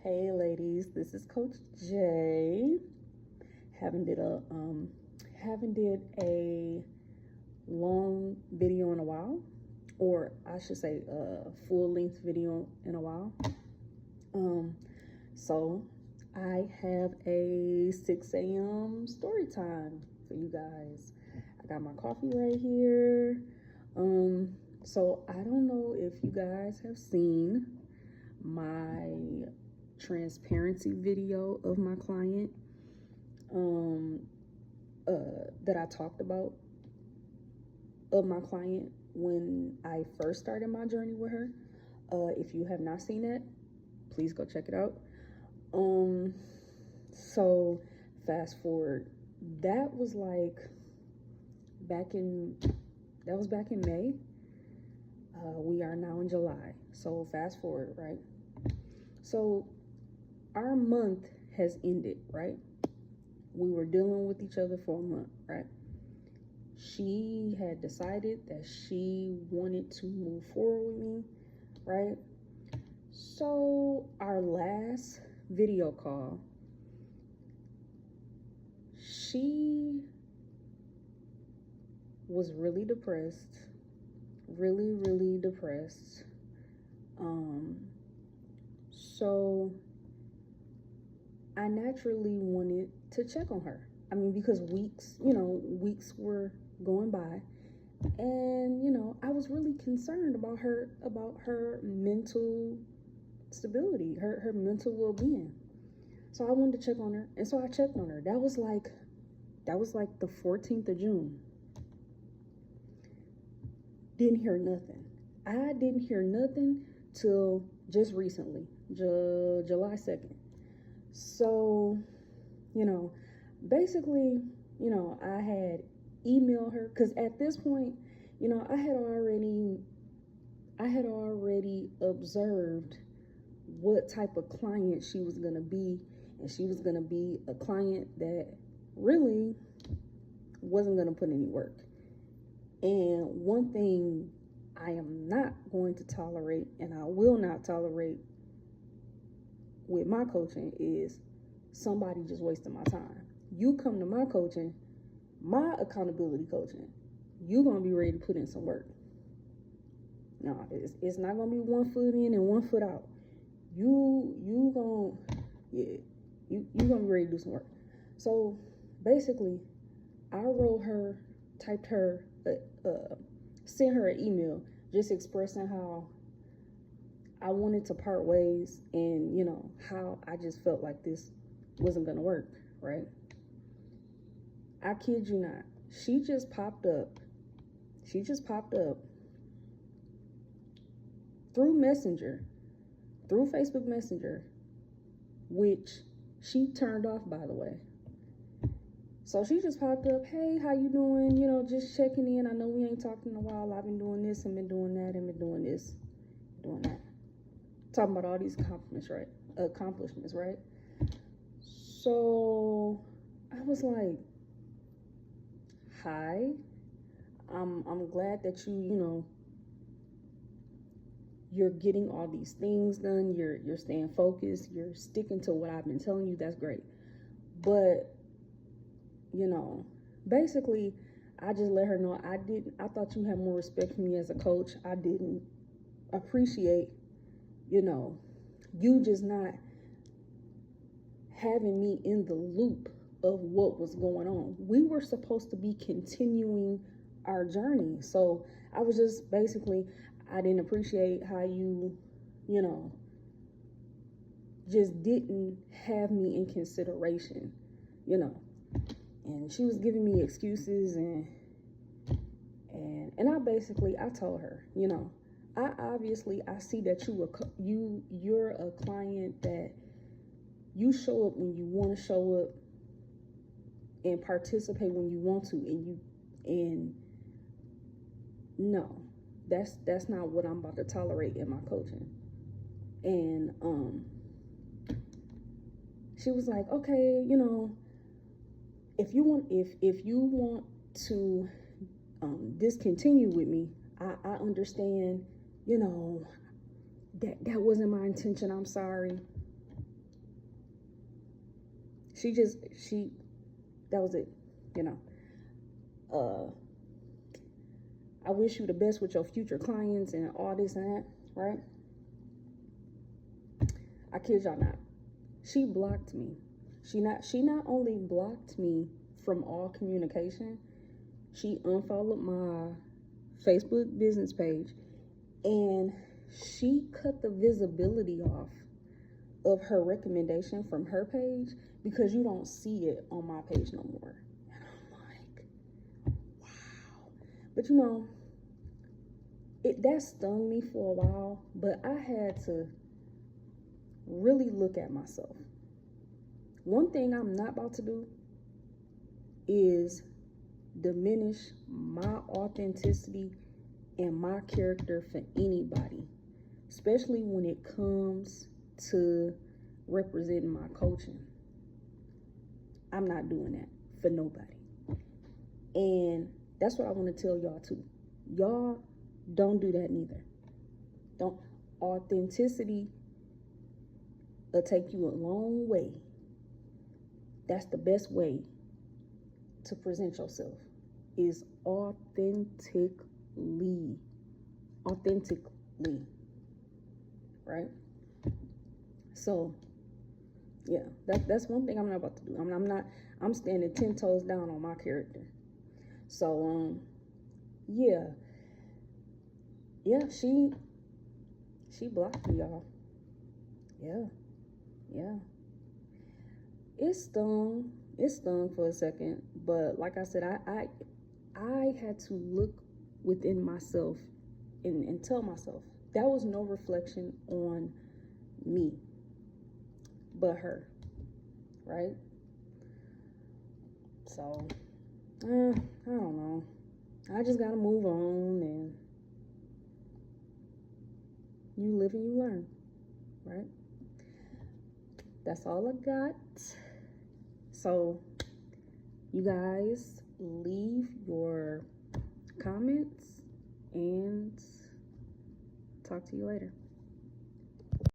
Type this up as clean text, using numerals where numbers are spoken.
Hey ladies, this is Coach J. Haven't did a long video in a while, or I should say a full length video in a while. So I have a 6 a.m. story time for you guys. I got my coffee right here. So I don't know if you guys have seen my transparency video of my client that I talked about of my client when I first started my journey with her. If you have not seen it, please go check it out. So fast forward, that was back in May. We are now in July, so fast forward, right? So our month has ended, right? We were dealing with each other for a month, right? She had decided that she wanted to move forward with me, right? So our last video call, she was really depressed, really depressed. So I naturally wanted to check on her. I mean, because weeks were going by, and I was really concerned about her mental stability, her mental well-being. So I wanted to check on her, and so I checked on her. That was like the 14th of June. Didn't hear nothing. I didn't hear nothing till just recently, July 2nd. So, basically, I had emailed her, because at this point, I had already observed what type of client she was going to be, and she was going to be a client that really wasn't going to put any work. And one thing I am not going to tolerate, and I will not tolerate with my coaching, is somebody just wasting my time. You come to my coaching, my accountability coaching, you're going to be ready to put in some work. No, it's not going to be 1 foot in and 1 foot out. You're going to be ready to do some work. So basically, I sent her an email just expressing how I wanted to part ways, and how I just felt like this wasn't gonna work, right? I kid you not, she just popped up through Facebook Messenger, which she turned off, by the way. So she just popped up, hey, how you doing? Just checking in. I know we ain't talked in a while. I've been doing this and been doing that and been doing this, doing that. Talking about all these accomplishments, right? So I was like, hi, I'm glad that you're getting all these things done. You're staying focused. You're sticking to what I've been telling you. That's great. But basically, I just let her know I thought you had more respect for me as a coach. I didn't appreciate, you just not having me in the loop of what was going on. We were supposed to be continuing our journey. So I was just basically, I didn't appreciate how you, just didn't have me in consideration, And she was giving me excuses, and I told her, I see that you're a client that you show up when you want to show up and participate when you want to, and no, that's not what I'm about to tolerate in my coaching. And she was like, okay, if you want to discontinue with me, I understand, that wasn't my intention. I'm sorry. that was it, you know. I wish you the best with your future clients and all this and that, right? I kid y'all not. She blocked me. She not only blocked me from all communication, she unfollowed my Facebook business page, and she cut the visibility off of her recommendation from her page because you don't see it on my page no more. And I'm like, wow. But you know, that stung me for a while, but I had to really look at myself. One thing I'm not about to do is diminish my authenticity and my character for anybody, especially when it comes to representing my coaching. I'm not doing that for nobody. And that's what I want to tell y'all too. Y'all don't do that neither. Don't. Authenticity will take you a long way. That's the best way to present yourself, is authentically, right? So yeah, that's one thing I'm not about to do. I'm standing 10 toes down on my character. So yeah, she blocked me, y'all. Yeah. It stung for a second, but like I said, I had to look within myself and tell myself that was no reflection on me, but her, right? So, I don't know. I just gotta move on, and you live and you learn, right? That's all I got. So, you guys leave your comments and talk to you later.